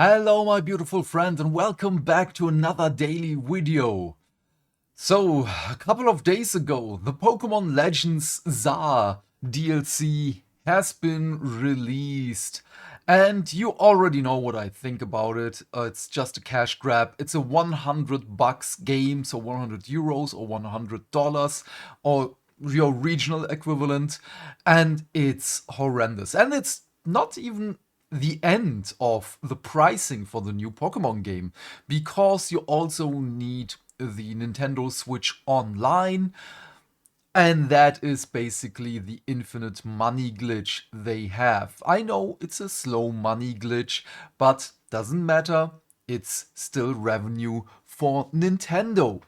Hello my beautiful friend and welcome back to another daily video. So, a couple of days ago, the Pokemon Legends ZA DLC has been released. And you already know what I think about it. It's just a cash grab. It's a 100 bucks game, so 100 euros or $100 or your regional equivalent. And it's horrendous. And it's not even the end of the pricing for the new Pokemon game, because you also need the Nintendo Switch Online, and that is basically the infinite money glitch they have. I know it's a slow money glitch, but doesn't matter, it's still revenue for Nintendo.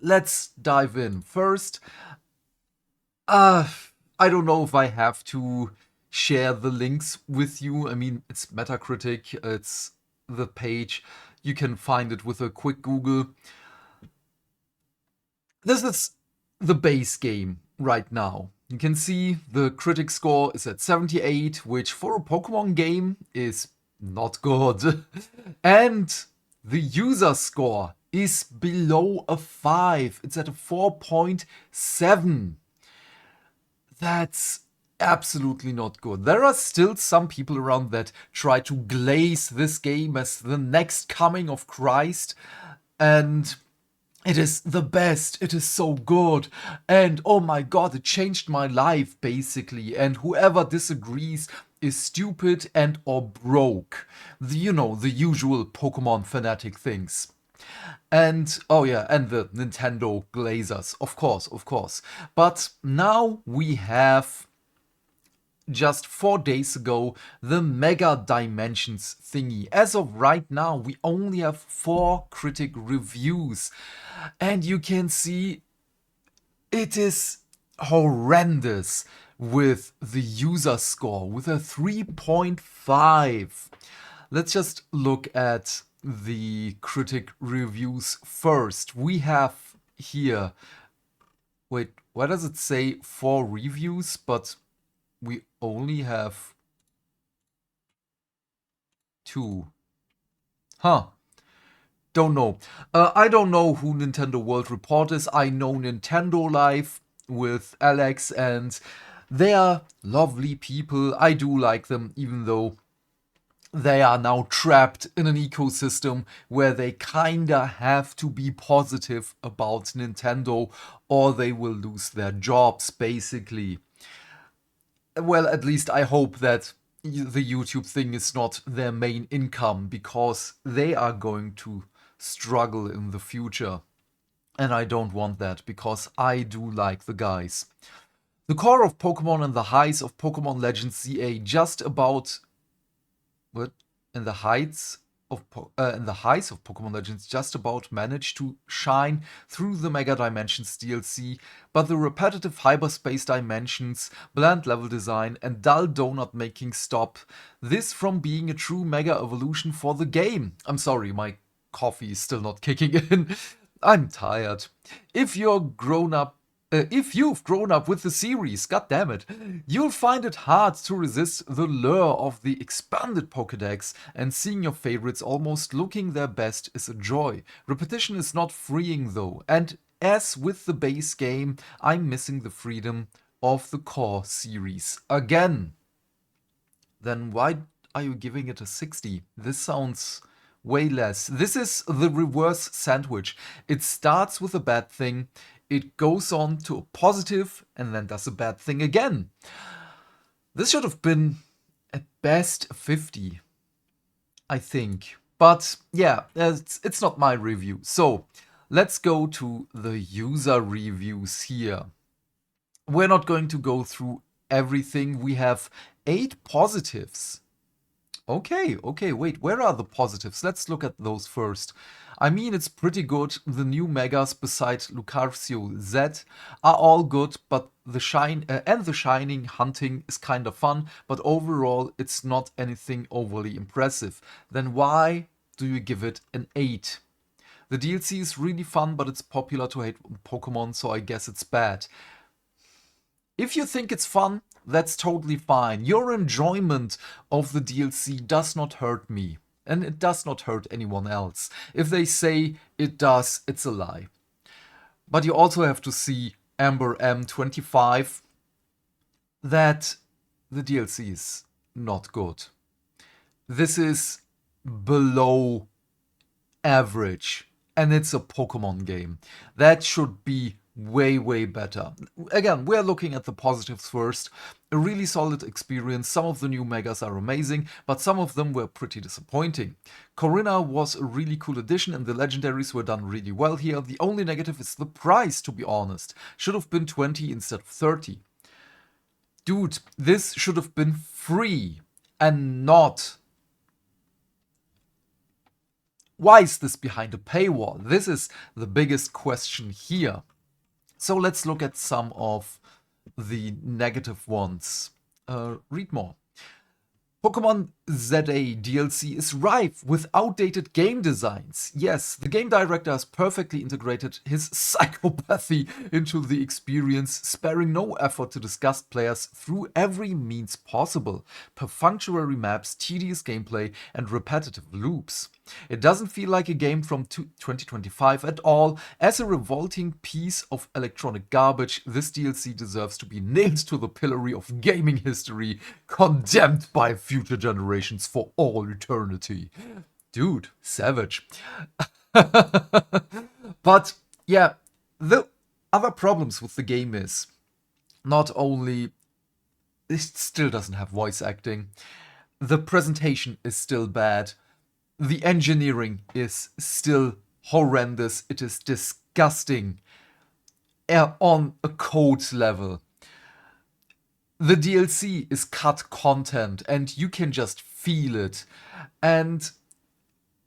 Let's dive in. First, uh, I don't know if I have to share the links with you. I mean, it's Metacritic, it's the page. You can find it with a quick Google. This is the base game right now. You can see the critic score is at 78, which for a Pokemon game is not good. And the user score is below a 5. It's at a 4.7. That's absolutely not good. There are still some people around that try to glaze this game as the next coming of Christ, and it is the best, it is so good, and oh my god, it changed my life basically, and whoever disagrees is stupid and or broke. The usual Pokemon fanatic things. And oh yeah, and the Nintendo glazers, of course, of course. But now we have, just 4 days ago, the Mega Dimensions thingy. As of right now, we only have 4 critic reviews. And you can see it is horrendous with the user score, with a 3.5. Let's just look at the critic reviews first. We have here, wait, why does it say 4 reviews, but we only have 2? Huh. Don't know. I don't know who Nintendo World Report is. I know Nintendo Live with Alex, and they are lovely people. I do like them, even though they are now trapped in an ecosystem where they kinda have to be positive about Nintendo, or they will lose their jobs, basically. Well, at least I hope that the YouTube thing is not their main income, because they are going to struggle in the future. And I don't want that, because I do like the guys. The core of Pokemon and the highs of Pokemon Legends ZA just about what in the heights of in the highs of Pokemon Legends just about managed to shine through the Mega Dimensions DLC, but the repetitive hyperspace dimensions, bland level design, and dull donut making stop this from being a true Mega evolution for the game. I'm sorry, my coffee is still not kicking in. I'm tired. If you've grown up with the series, god damn it, you'll find it hard to resist the lure of the expanded Pokédex, and seeing your favorites almost looking their best is a joy. Repetition is not freeing though, and as with the base game, I'm missing the freedom of the core series again. Then why are you giving it a 60? This sounds way less. This is the reverse sandwich. It starts with a bad thing, it goes on to a positive, and then does a bad thing again. This should have been at best a 50, I think. But yeah, it's not my review. So let's go to the user reviews here. We're not going to go through everything. We have 8 positives. Okay, wait, where are the positives? Let's look at those first. I mean, it's pretty good. The new megas besides Lucario Z are all good, but the Shining hunting is kind of fun, but overall it's not anything overly impressive. Then why do you give it an 8? The DLC is really fun, but it's popular to hate Pokemon, so I guess it's bad. If you think it's fun, that's totally fine. Your enjoyment of the DLC does not hurt me. and it does not hurt anyone else. If they say it does, it's a lie. But you also have to see Amber M25 that the DLC is not good. This is below average, and it's a Pokemon game. That should be way, way better. Again, we're looking at the positives first. A really solid experience. Some of the new megas are amazing, but some of them were pretty disappointing. Corinna was a really cool addition, and the legendaries were done really well here. The only negative is the price, to be honest. Should have been 20 instead of 30. Dude, this should have been free and not... Why is this behind a paywall? This is the biggest question here. So let's look at some of the negative ones. Read more. Pokemon ZA DLC is rife with outdated game designs. Yes, the game director has perfectly integrated his psychopathy into the experience, sparing no effort to disgust players through every means possible. Perfunctory maps, tedious gameplay, and repetitive loops. It doesn't feel like a game from 2025 at all. As a revolting piece of electronic garbage, this DLC deserves to be nailed to the pillory of gaming history, condemned by future generations for all eternity. Dude, savage. But yeah, the other problems with the game is not only it still doesn't have voice acting, the presentation is still bad, the engineering is still horrendous, it is disgusting on a code level. The DLC is cut content and you can just feel it. And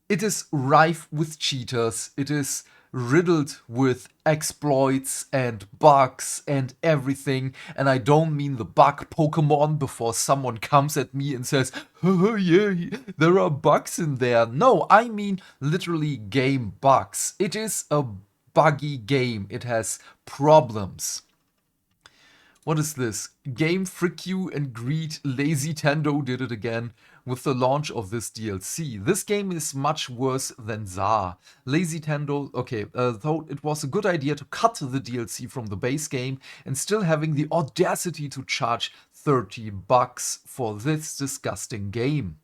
it is rife with cheaters. It is riddled with exploits and bugs and everything. And I don't mean the bug Pokemon before someone comes at me and says, oh yeah, there are bugs in there. No, I mean literally game bugs. It is a buggy game. It has problems. What is this? Game Frick You and Greed Lazy Tendo did it again with the launch of this DLC. This game is much worse than ZA. Lazy Tendo, okay, though it was a good idea to cut the DLC from the base game and still having the audacity to charge $30 for this disgusting game.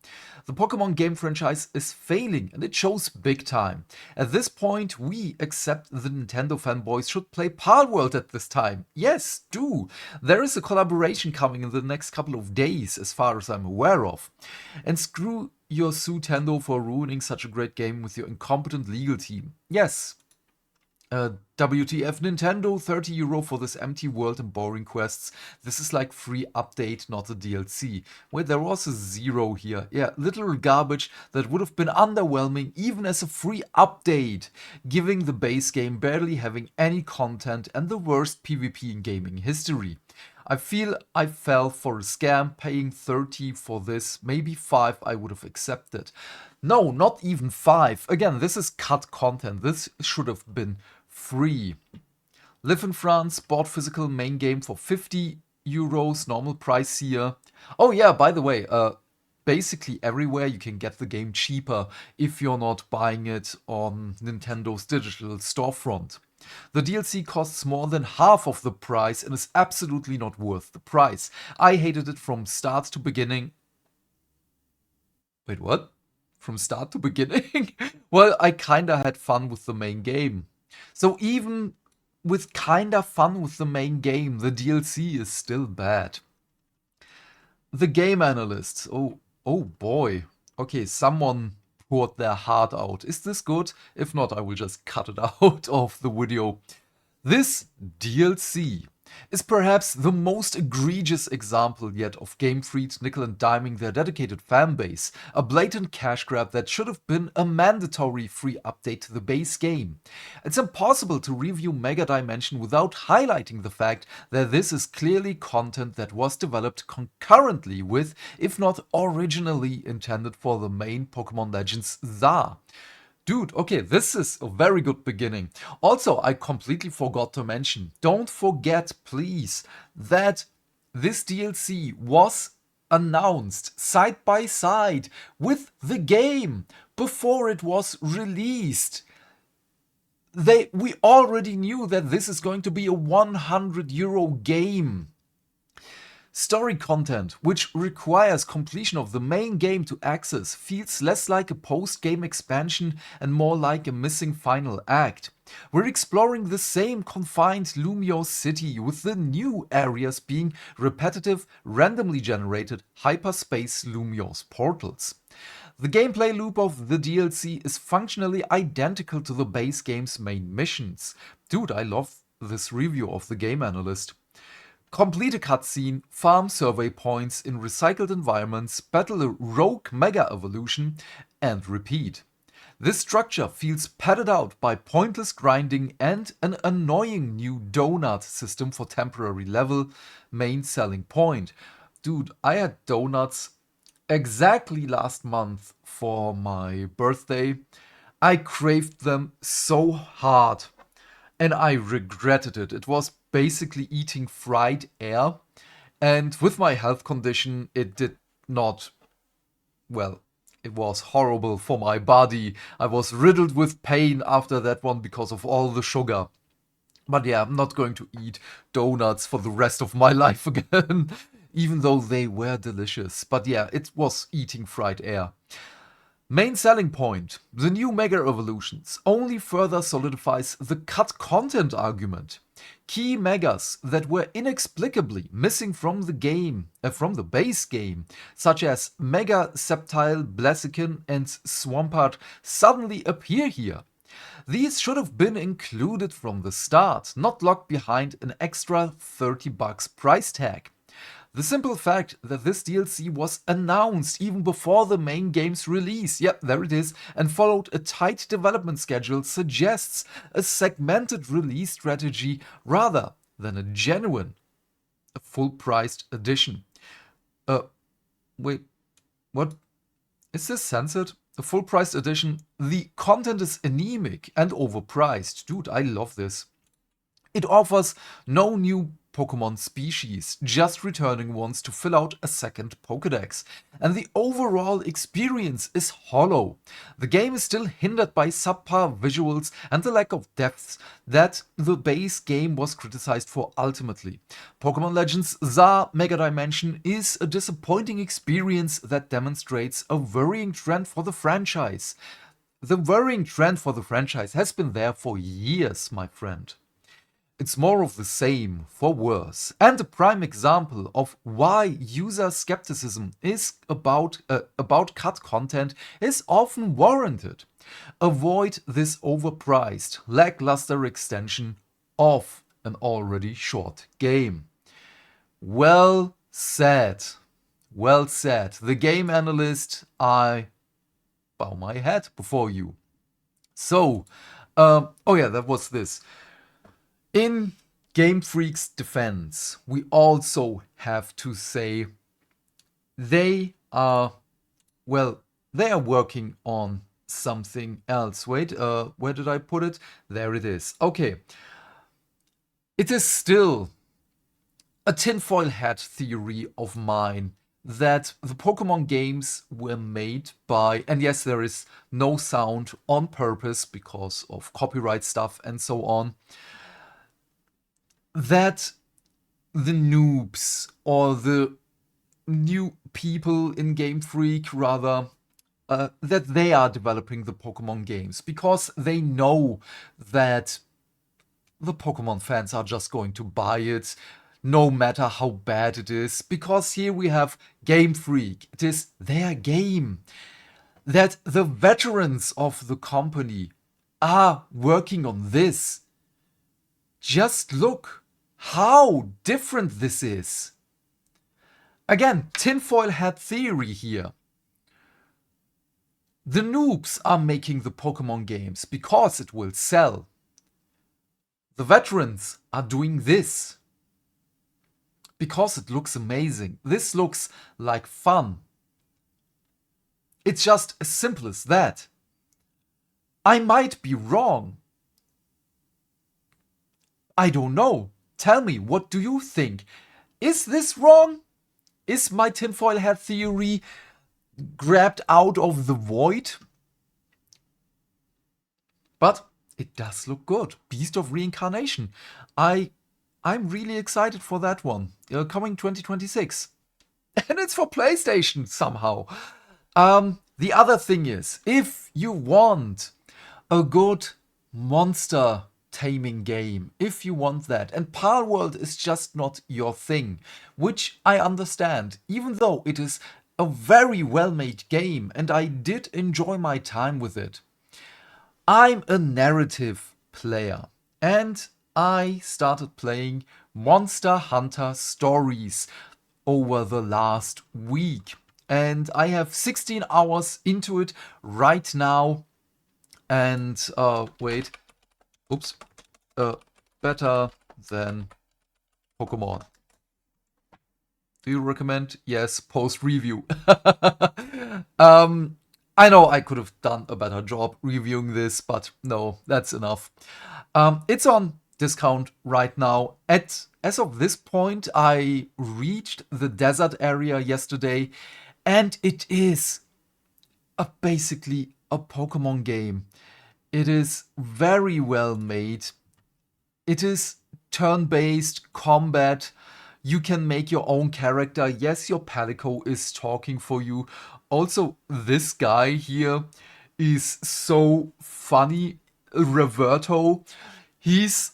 The Pokemon game franchise is failing and it shows big time. At this point, we, except the Nintendo fanboys, should play Palworld at this time. Yes, do! There is a collaboration coming in the next couple of days, as far as I'm aware of. And screw your Nintendo for ruining such a great game with your incompetent legal team. Yes. WTF Nintendo, €30 for this empty world and boring quests. This is like free update, not a DLC. Wait, there was a 0 here. Yeah, literal garbage that would have been underwhelming even as a free update, giving the base game barely having any content and the worst PvP in gaming history. I feel I fell for a scam, paying 30 for this, maybe 5 I would have accepted. No, not even 5. Again, this is cut content. This should have been free. Live in France, bought physical main game for €50, normal price here. Oh yeah, by the way, basically everywhere you can get the game cheaper if you're not buying it on Nintendo's digital storefront. The DLC costs more than half of the price and is absolutely not worth the price. I hated it from start to beginning. Wait, what? From start to beginning? Well, I kinda had fun with the main game. So even with kinda fun with the main game, the DLC is still bad. The game analyst. Oh boy. Okay, someone poured their heart out. Is this good? If not, I will just cut it out of the video. This DLC is perhaps the most egregious example yet of Game Freak nickel and diming their dedicated fanbase, a blatant cash grab that should have been a mandatory free update to the base game. It's impossible to review Mega Dimension without highlighting the fact that this is clearly content that was developed concurrently with, if not originally intended for the main Pokemon Legends ZA. Dude, okay, this is a very good beginning. Also, I completely forgot to mention, don't forget, please, that this DLC was announced side by side with the game before it was released. We already knew that this is going to be a €100 game. Story content, which requires completion of the main game to access, feels less like a post-game expansion and more like a missing final act. We're exploring the same confined Lumiose city, with the new areas being repetitive, randomly generated hyperspace Lumiose portals. The gameplay loop of the DLC is functionally identical to the base game's main missions. Dude, I love this review of the game analyst. Complete a cutscene, farm survey points in recycled environments, battle a rogue mega evolution, and repeat. This structure feels padded out by pointless grinding and an annoying new donut system for temporary level, main selling point. Dude, I had donuts exactly last month for my birthday. I craved them so hard and I regretted it. It was basically eating fried air, and with my health condition, it did not, well, it was horrible for my body. I was riddled with pain after that one because of all the sugar. But yeah, I'm not going to eat donuts for the rest of my life again, even though they were delicious. But yeah, it was eating fried air. Main selling point: the new Mega Evolutions only further solidifies the cut content argument. Key megas that were inexplicably missing from the game, from the base game, such as Mega Septile, Blaziken and Swampert, suddenly appear here. These should have been included from the start, not locked behind an extra $30 price tag. The simple fact that this DLC was announced even before the main game's release, yep, there it is, and followed a tight development schedule suggests a segmented release strategy rather than a genuine, full-priced edition. Wait, what? Is this censored? A full-priced edition? The content is anemic and overpriced. Dude, I love this. It offers no new Pokemon species, just returning ones to fill out a second Pokédex. And the overall experience is hollow. The game is still hindered by subpar visuals and the lack of depth that the base game was criticized for ultimately. Pokemon Legends Zar Mega Dimension is a disappointing experience that demonstrates a worrying trend for the franchise. The worrying trend for the franchise has been there for years, my friend. It's more of the same, for worse, and a prime example of why user skepticism is about cut content is often warranted. Avoid this overpriced, lackluster extension of an already short game. Well said. Well said. The game analyst, I bow my head before you. So, oh yeah, that was this. In Game Freak's defense, we also have to say they are working on something else. Wait, where did I put it? There it is. Okay. It is still a tinfoil hat theory of mine that the Pokemon games were made by, and yes, there is no sound on purpose because of copyright stuff and so on, that the noobs or the new people in Game Freak, rather, that they are developing the Pokemon games because they know that the Pokemon fans are just going to buy it no matter how bad it is, because here we have Game Freak. It is their game. That the veterans of the company are working on this. Just look how different this is. Again, tinfoil hat theory here. The noobs are making the Pokemon games because it will sell. The veterans are doing this because it looks amazing. This looks like fun. It's just as simple as that. I might be wrong. I don't know. Tell me, what do you think? Is this wrong? is my tinfoil hat theory grabbed out of the void? But it does look good. Beast of Reincarnation. I'm really excited for that one. Coming 2026. And it's for PlayStation somehow. The other thing is, if you want a good monster taming game, if you want that, and Palworld is just not your thing, which I understand, even though it is a very well-made game and I did enjoy my time with it. I'm a narrative player and I started playing Monster Hunter Stories over the last week. And I have 16 hours into it right now. And wait, oops, better than Pokemon. Do you recommend? Yes, post review. I know I could have done a better job reviewing this, but no, that's enough. It's on discount right now. As of this point, I reached the desert area yesterday, and it is basically a Pokemon game. It is very well made. It is turn-based combat. You can make your own character. Yes, your Palico is talking for you. Also, this guy here is so funny. Reverto. He's...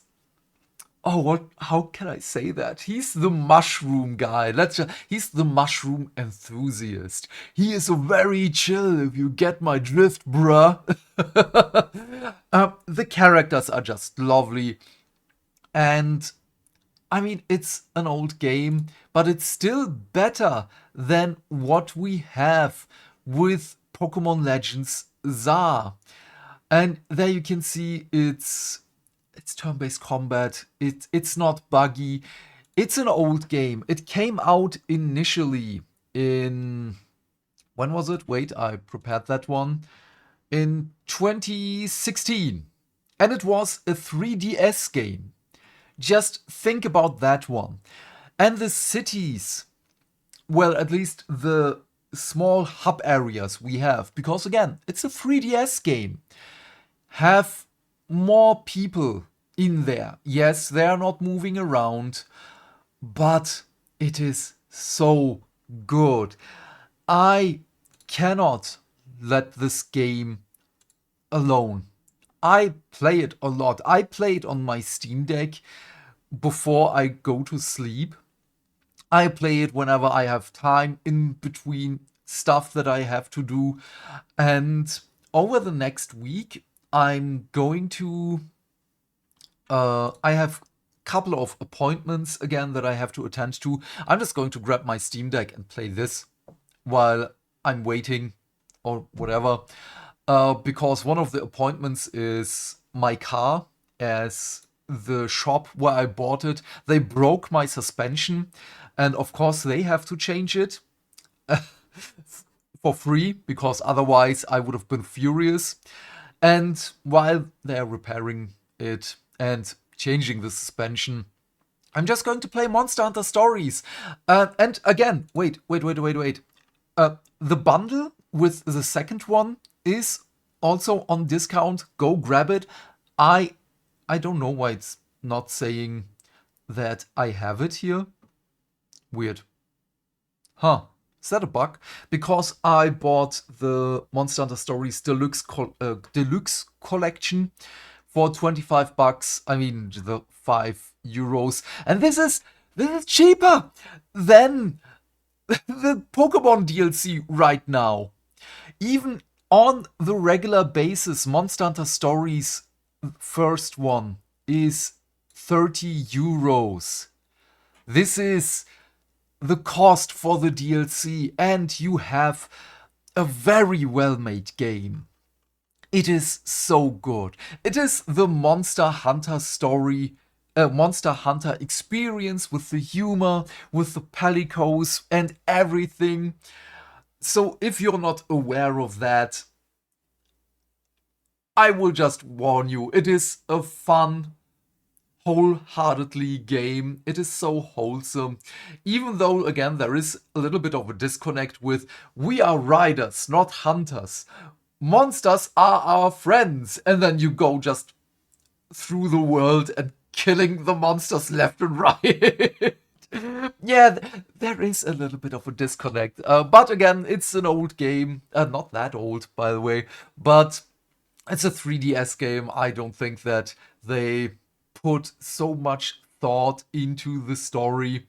Oh, what? How can I say that? He's the mushroom guy. He's the mushroom enthusiast. He is very chill, if you get my drift, bruh. The characters are just lovely. And I mean, it's an old game, but it's still better than what we have with Pokemon Legends ZA. And there you can see it's turn-based combat. It's not buggy. It's an old game. It came out initially in... When was it? Wait, I prepared that one. In 2016. And it was a 3DS game. Just think about that one. And the cities, well, at least the small hub areas we have, because again, it's a 3DS game, have more people in there. Yes, they are not moving around, but it is so good. I cannot let this game alone. I play it a lot. I play it on my Steam Deck before I go to sleep. I play it whenever I have time in between stuff that I have to do. And over the next week, I'm going to... I have a couple of appointments again that I have to attend to. I'm just going to grab my Steam Deck and play this while I'm waiting or whatever. Because one of the appointments is my car, as the shop where I bought it, they broke my suspension, and of course they have to change it for free, because otherwise I would have been furious. And while they're repairing it and changing the suspension, I'm just going to play Monster Hunter Stories. And again, wait. The bundle with the second one is also on discount. Go grab it. I don't know why it's not saying that I have it here. Weird. Huh. Is that a bug? Because I bought the Monster Hunter Stories Deluxe collection for 25 bucks. I mean, the €5. And this is cheaper than the Pokemon DLC right now. Even on the regular basis, Monster Hunter Stories first one is €30. This is the cost for the DLC, and you have a very well-made game. It is so good. It is the Monster Hunter story, Monster Hunter experience with the humor, with the Palicos and everything. So if you're not aware of that, I will just warn you, it is a fun wholeheartedly game. It is so wholesome. Even though, again, there is a little bit of a disconnect with we are riders, not hunters. Monsters are our friends. And then you go just through the world and killing the monsters left and right. Yeah, there is a little bit of a disconnect. But again, it's an old game. Not that old, by the way. But it's a 3DS game. I don't think that they put so much thought into the story.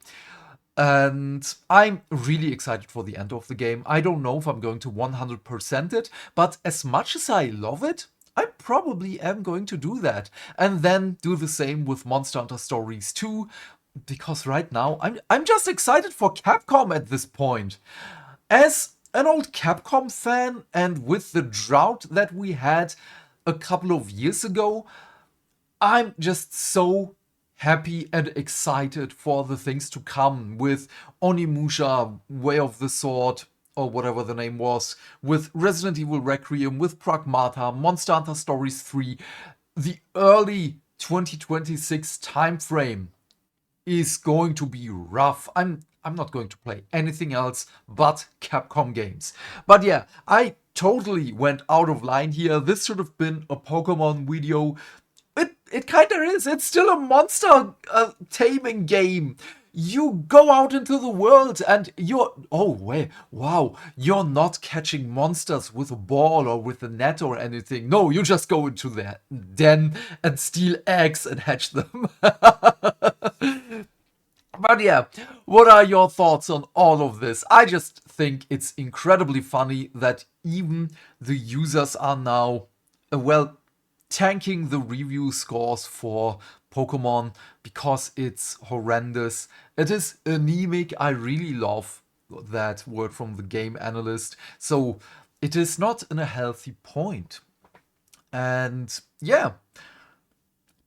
And I'm really excited for the end of the game. I don't know if I'm going to 100% it, but as much as I love it, I probably am going to do that. And then do the same with Monster Hunter Stories 2, because right now I'm just excited for Capcom at this point. As an old Capcom fan, and with the drought that we had a couple of years ago, I'm just so happy and excited for the things to come with Onimusha, Way of the Sword, or whatever the name was, with Resident Evil Requiem, with Pragmata, Monster Hunter Stories 3. The early 2026 timeframe is going to be rough. I'm not going to play anything else but Capcom games. But yeah, I totally went out of line here. This should have been a Pokemon video. It kind of is. It's still a monster taming game. You go out into the world and you're... Oh, wait. Wow. You're not catching monsters with a ball or with a net or anything. No, you just go into their den and steal eggs and hatch them. But yeah, what are your thoughts on all of this? I just think it's incredibly funny that even the users are now, well, tanking the review scores for Pokemon because it's horrendous. It is anemic. I really love that word from the game analyst. So it is not in a healthy point. And yeah,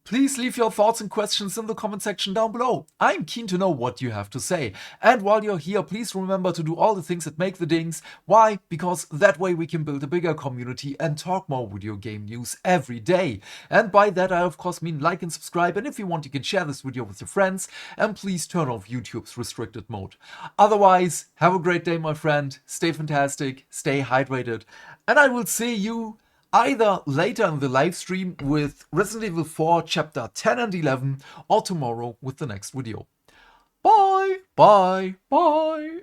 please leave your thoughts and questions in the comment section down below. I'm keen to know what you have to say. And while you're here, please remember to do all the things that make the dings. Why? Because that way we can build a bigger community and talk more video game news every day. And by that I of course mean like and subscribe, and if you want you can share this video with your friends, and please turn off YouTube's restricted mode. Otherwise, have a great day my friend, stay fantastic, stay hydrated, and I will see you either later in the live stream with Resident Evil 4 Chapter 10 and 11, or tomorrow with the next video. Bye, bye, bye.